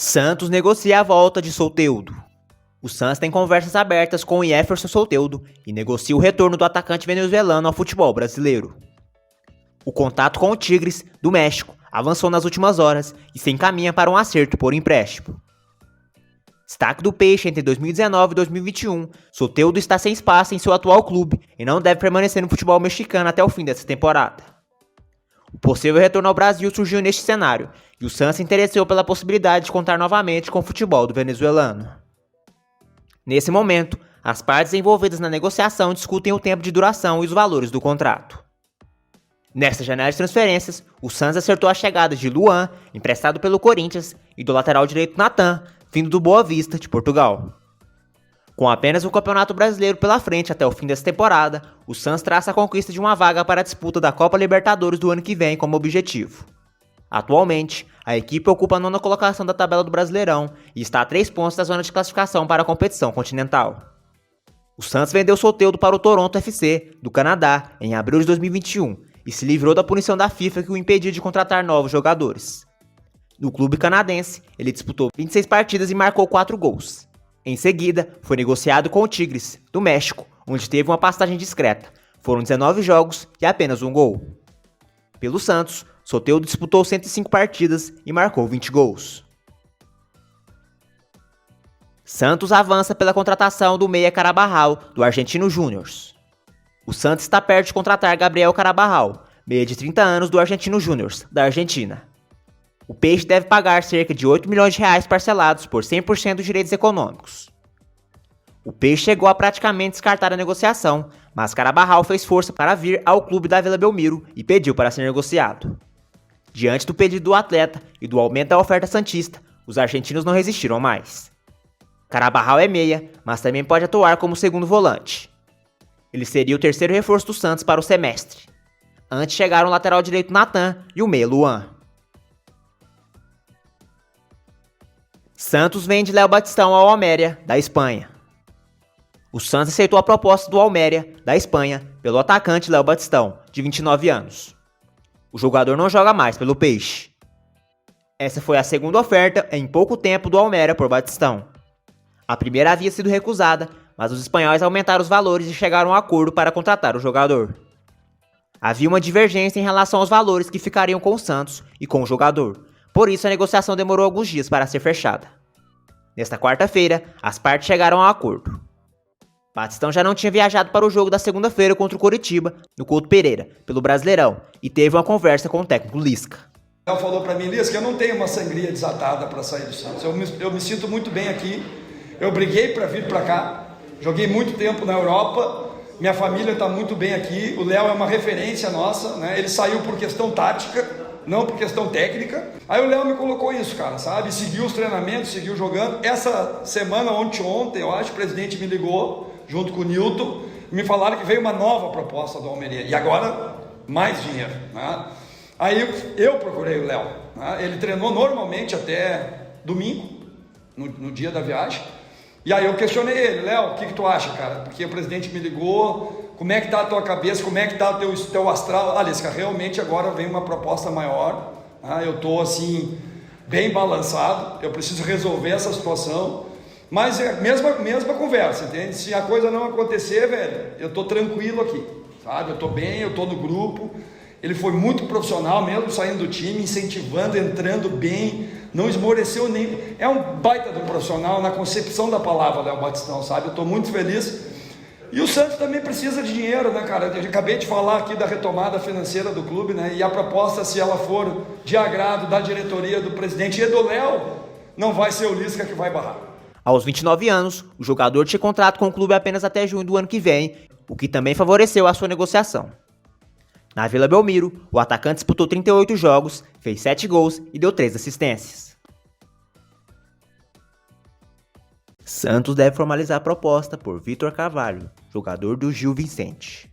Santos negocia a volta de Soteldo. O Santos tem conversas abertas com o Jefferson Soteldo e negocia o retorno do atacante venezuelano ao futebol brasileiro. O contato com o Tigres, do México, avançou nas últimas horas e se encaminha para um acerto por empréstimo. Destaque do Peixe entre 2019 e 2021, Soteldo está sem espaço em seu atual clube e não deve permanecer no futebol mexicano até o fim dessa temporada. O possível retorno ao Brasil surgiu neste cenário, e o Santos se interessou pela possibilidade de contar novamente com o futebol do venezuelano. Nesse momento, as partes envolvidas na negociação discutem o tempo de duração e os valores do contrato. Nesta janela de transferências, o Santos acertou a chegada de Luan, emprestado pelo Corinthians, e do lateral direito Natan, vindo do Boa Vista, de Portugal. Com apenas o Campeonato Brasileiro pela frente até o fim dessa temporada, o Santos traça a conquista de uma vaga para a disputa da Copa Libertadores do ano que vem como objetivo. Atualmente, a equipe ocupa a 9ª colocação da tabela do Brasileirão e está a 3 pontos da zona de classificação para a competição continental. O Santos vendeu Soteldo para o Toronto FC, do Canadá, em abril de 2021 e se livrou da punição da FIFA que o impedia de contratar novos jogadores. No clube canadense, ele disputou 26 partidas e marcou 4 gols. Em seguida, foi negociado com o Tigres, do México, onde teve uma passagem discreta. Foram 19 jogos e apenas 1 gol. Pelo Santos, Soteldo disputou 105 partidas e marcou 20 gols. Santos avança pela contratação do meia Carabarral, do Argentino Júnior. O Santos está perto de contratar Gabriel Carabarral, meia de 30 anos do Argentino Júnior, da Argentina. O Peixe deve pagar cerca de 8 milhões de reais parcelados por 100% dos direitos econômicos. O Peixe chegou a praticamente descartar a negociação, mas Carabarral fez força para vir ao clube da Vila Belmiro e pediu para ser negociado. Diante do pedido do atleta e do aumento da oferta santista, os argentinos não resistiram mais. Carabarral é meia, mas também pode atuar como segundo volante. Ele seria o terceiro reforço do Santos para o semestre. Antes chegaram o lateral direito Natan e o meia Luan. Santos vende Léo Batistão ao Almeria, da Espanha. O Santos aceitou a proposta do Almeria, da Espanha, pelo atacante Léo Batistão, de 29 anos. O jogador não joga mais pelo Peixe. Essa foi a segunda oferta em pouco tempo do Almeria por Batistão. A primeira havia sido recusada, mas os espanhóis aumentaram os valores e chegaram a um acordo para contratar o jogador. Havia uma divergência em relação aos valores que ficariam com o Santos e com o jogador. Por isso, a negociação demorou alguns dias para ser fechada. Nesta quarta-feira, as partes chegaram a um acordo. Batistão já não tinha viajado para o jogo da segunda-feira contra o Coritiba, no Couto Pereira, pelo Brasileirão, e teve uma conversa com o técnico Lisca. Ele falou para mim, Lisca, eu não tenho uma sangria desatada para sair do Santos. Eu me sinto muito bem aqui. Eu briguei para vir para cá. Joguei muito tempo na Europa. Minha família está muito bem aqui. O Léo é uma referência nossa, né? Ele saiu por questão tática, não por questão técnica. Aí o Léo me colocou isso, cara, sabe? Seguiu os treinamentos, seguiu jogando. Essa semana, ontem, eu acho, o presidente me ligou, junto com o Nilton, e me falaram que veio uma nova proposta do Almeria. E agora, mais dinheiro, né? Aí eu procurei o Léo, né? Ele treinou normalmente até domingo, no dia da viagem. E aí eu questionei ele, Léo, o que tu acha, cara? Porque o presidente me ligou, como é que tá a tua cabeça, como é que tá o teu astral? Lisca, realmente agora vem uma proposta maior, né? Eu tô assim, bem balançado, eu preciso resolver essa situação, mas é a mesma conversa, entende? Se a coisa não acontecer, velho, eu tô tranquilo aqui, sabe? Eu tô bem, eu tô no grupo. Ele foi muito profissional, mesmo saindo do time, incentivando, entrando bem, não esmoreceu nem... É um baita do profissional na concepção da palavra, Léo Batistão, sabe? Eu estou muito feliz. E o Santos também precisa de dinheiro, né, cara? Eu acabei de falar aqui da retomada financeira do clube, né? E a proposta, se ela for de agrado da diretoria, do presidente e do Léo, não vai ser o Lisca que vai barrar. Aos 29 anos, o jogador tinha contrato com o clube apenas até junho do ano que vem, o que também favoreceu a sua negociação. Na Vila Belmiro, o atacante disputou 38 jogos, fez 7 gols e deu 3 assistências. Santos deve formalizar a proposta por Vitor Carvalho, jogador do Gil Vicente.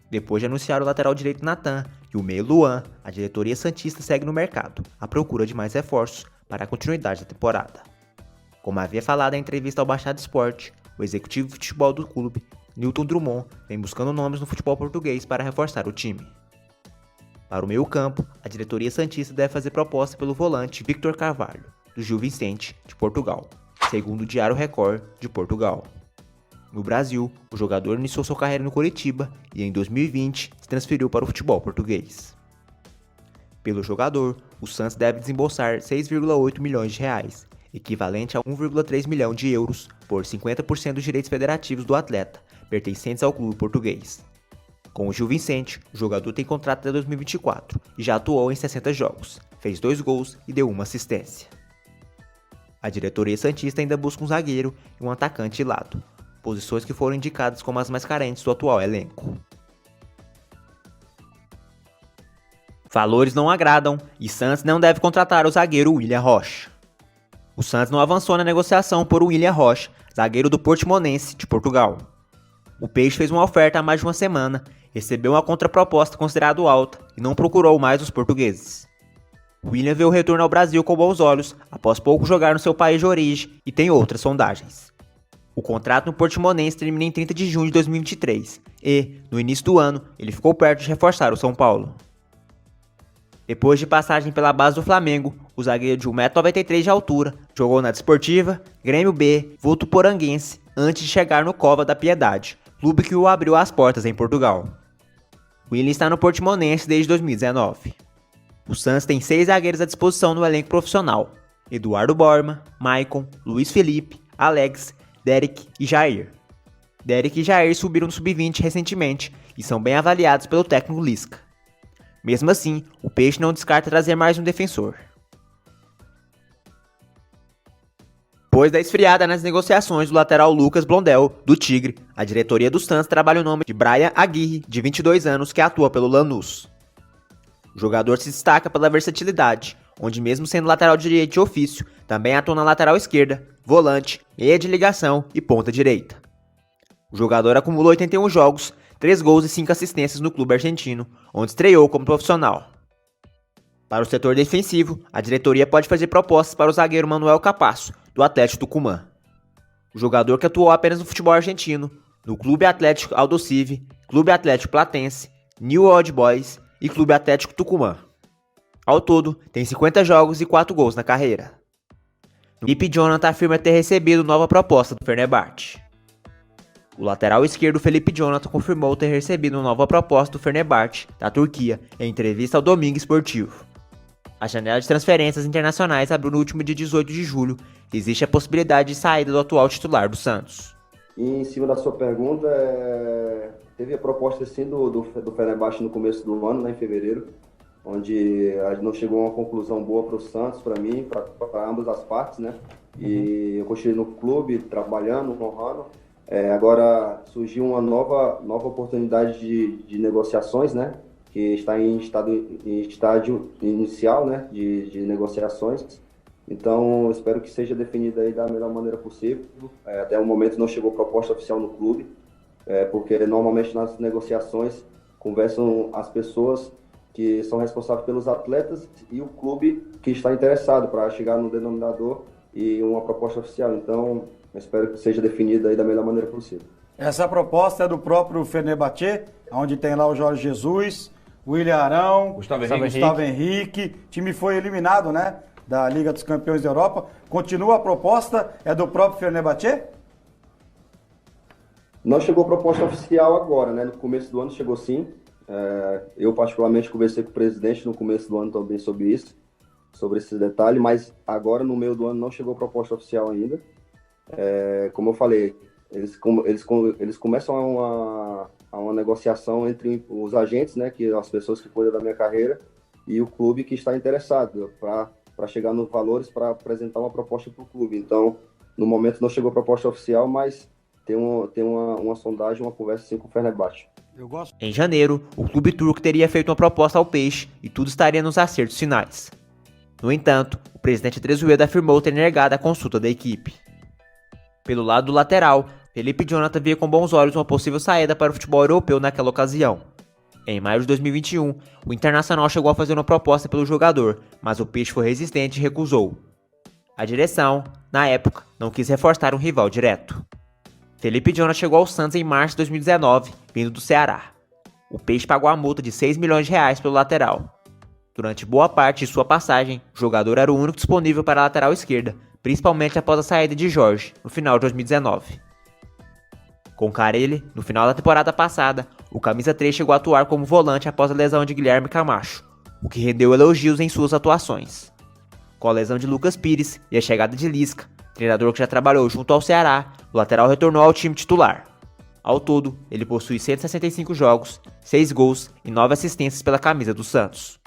Depois de anunciar o lateral direito Natan e o meio Luan, a diretoria santista segue no mercado, à procura de mais reforços para a continuidade da temporada. Como havia falado em entrevista ao Baixada Esporte, o executivo de futebol do clube, Nilton Drummond, vem buscando nomes no futebol português para reforçar o time. Para o meio-campo, a diretoria santista deve fazer proposta pelo volante Victor Carvalho, do Gil Vicente, de Portugal, segundo o Diário Record, de Portugal. No Brasil, o jogador iniciou sua carreira no Coritiba e em 2020 se transferiu para o futebol português. Pelo jogador, o Santos deve desembolsar 6,8 milhões de reais, equivalente a 1,3 milhão de euros, por 50% dos direitos federativos do atleta, pertencentes ao clube português. Com o Gil Vicente, o jogador tem contrato até 2024 e já atuou em 60 jogos, fez 2 gols e deu 1 assistência. A diretoria santista ainda busca um zagueiro e um atacante de lado, posições que foram indicadas como as mais carentes do atual elenco. Valores não agradam e Santos não deve contratar o zagueiro William Rocha. O Santos não avançou na negociação por William Rocha, zagueiro do Portimonense, de Portugal. O Peixe fez uma oferta há mais de uma semana, recebeu uma contraproposta considerada alta e não procurou mais os portugueses. William vê o retorno ao Brasil com bons olhos após pouco jogar no seu país de origem e tem outras sondagens. O contrato no Portimonense termina em 30 de junho de 2023 e, no início do ano, ele ficou perto de reforçar o São Paulo. Depois de passagem pela base do Flamengo, o zagueiro de 1,93 m de altura jogou na Desportiva, Grêmio B, Votuporanguense, antes de chegar no Cova da Piedade, clube que o abriu as portas em Portugal. William está no Portimonense desde 2019. O Santos tem 6 zagueiros à disposição no elenco profissional: Eduardo Borma, Maicon, Luiz Felipe, Alex, Derek e Jair. Derek e Jair subiram no Sub-20 recentemente e são bem avaliados pelo técnico Lisca. Mesmo assim, o Peixe não descarta trazer mais um defensor. Depois da esfriada nas negociações do lateral Lucas Blondel, do Tigre, a diretoria do Santos trabalha o nome de Brian Aguirre, de 22 anos, que atua pelo Lanús. O jogador se destaca pela versatilidade, onde mesmo sendo lateral direito de ofício, também atua na lateral esquerda, volante, meia de ligação e ponta direita. O jogador acumulou 81 jogos, 3 gols e 5 assistências no clube argentino, onde estreou como profissional. Para o setor defensivo, a diretoria pode fazer propostas para o zagueiro Manuel Capasso, do Atlético Tucumã. O jogador que atuou apenas no futebol argentino, no Clube Atlético Aldosivi, Clube Atlético Platense, New Old Boys e Clube Atlético Tucumã. Ao todo, tem 50 jogos e 4 gols na carreira. Felipe Jonathan afirma ter recebido nova proposta do Fenerbahçe. O lateral esquerdo Felipe Jonathan confirmou ter recebido uma nova proposta do Fenerbahçe, da Turquia, em entrevista ao Domingo Esportivo. A janela de transferências internacionais abriu no último dia 18 de julho e existe a possibilidade de saída do atual titular do Santos. E em cima da sua pergunta, teve a proposta sim do Fenerbahçe no começo do ano, em fevereiro, onde a gente não chegou a uma conclusão boa para o Santos, para mim, para ambas as partes, né? E eu continuei no clube, trabalhando, honrando. Agora surgiu uma nova oportunidade de negociações, né? Que está em estágio inicial, né? De negociações. Então, espero que seja definida aí da melhor maneira possível. Até o momento não chegou proposta oficial no clube, porque normalmente nas negociações conversam as pessoas que são responsáveis pelos atletas e o clube que está interessado para chegar no denominador e uma proposta oficial. Então, eu espero que seja definida aí da melhor maneira possível. Essa proposta é do próprio Fenerbahçe, onde tem lá o Jorge Jesus, William Arão, Gustavo Henrique. O time foi eliminado, né, da Liga dos Campeões da Europa. Continua a proposta? É do próprio Fenerbahçe? Não chegou proposta oficial agora, né? No começo do ano chegou sim. Eu particularmente conversei com o presidente no começo do ano também sobre isso, sobre esse detalhe, mas agora no meio do ano não chegou proposta oficial ainda. Como eu falei, eles começam a uma negociação entre os agentes, né, que as pessoas que cuidam da minha carreira, e o clube que está interessado para chegar nos valores para apresentar uma proposta para o clube. Então, no momento não chegou proposta oficial, mas tem uma sondagem, uma conversa assim com o Fenerbahçe. Em janeiro, o clube turco teria feito uma proposta ao Peixe e tudo estaria nos acertos finais. No entanto, o presidente Trezeguet afirmou ter negado a consulta da equipe. Pelo lado do lateral, Felipe Jonathan via com bons olhos uma possível saída para o futebol europeu naquela ocasião. Em maio de 2021, o Internacional chegou a fazer uma proposta pelo jogador, mas o Peixe foi resistente e recusou. A direção, na época, não quis reforçar um rival direto. Felipe Jonathan chegou ao Santos em março de 2019, vindo do Ceará. O Peixe pagou a multa de 6 milhões de reais pelo lateral. Durante boa parte de sua passagem, o jogador era o único disponível para a lateral esquerda, principalmente após a saída de Jorge, no final de 2019. Com Carille, no final da temporada passada, o camisa 3 chegou a atuar como volante após a lesão de Guilherme Camacho, o que rendeu elogios em suas atuações. Com a lesão de Lucas Pires e a chegada de Lisca, treinador que já trabalhou junto ao Ceará, o lateral retornou ao time titular. Ao todo, ele possui 165 jogos, 6 gols e 9 assistências pela camisa do Santos.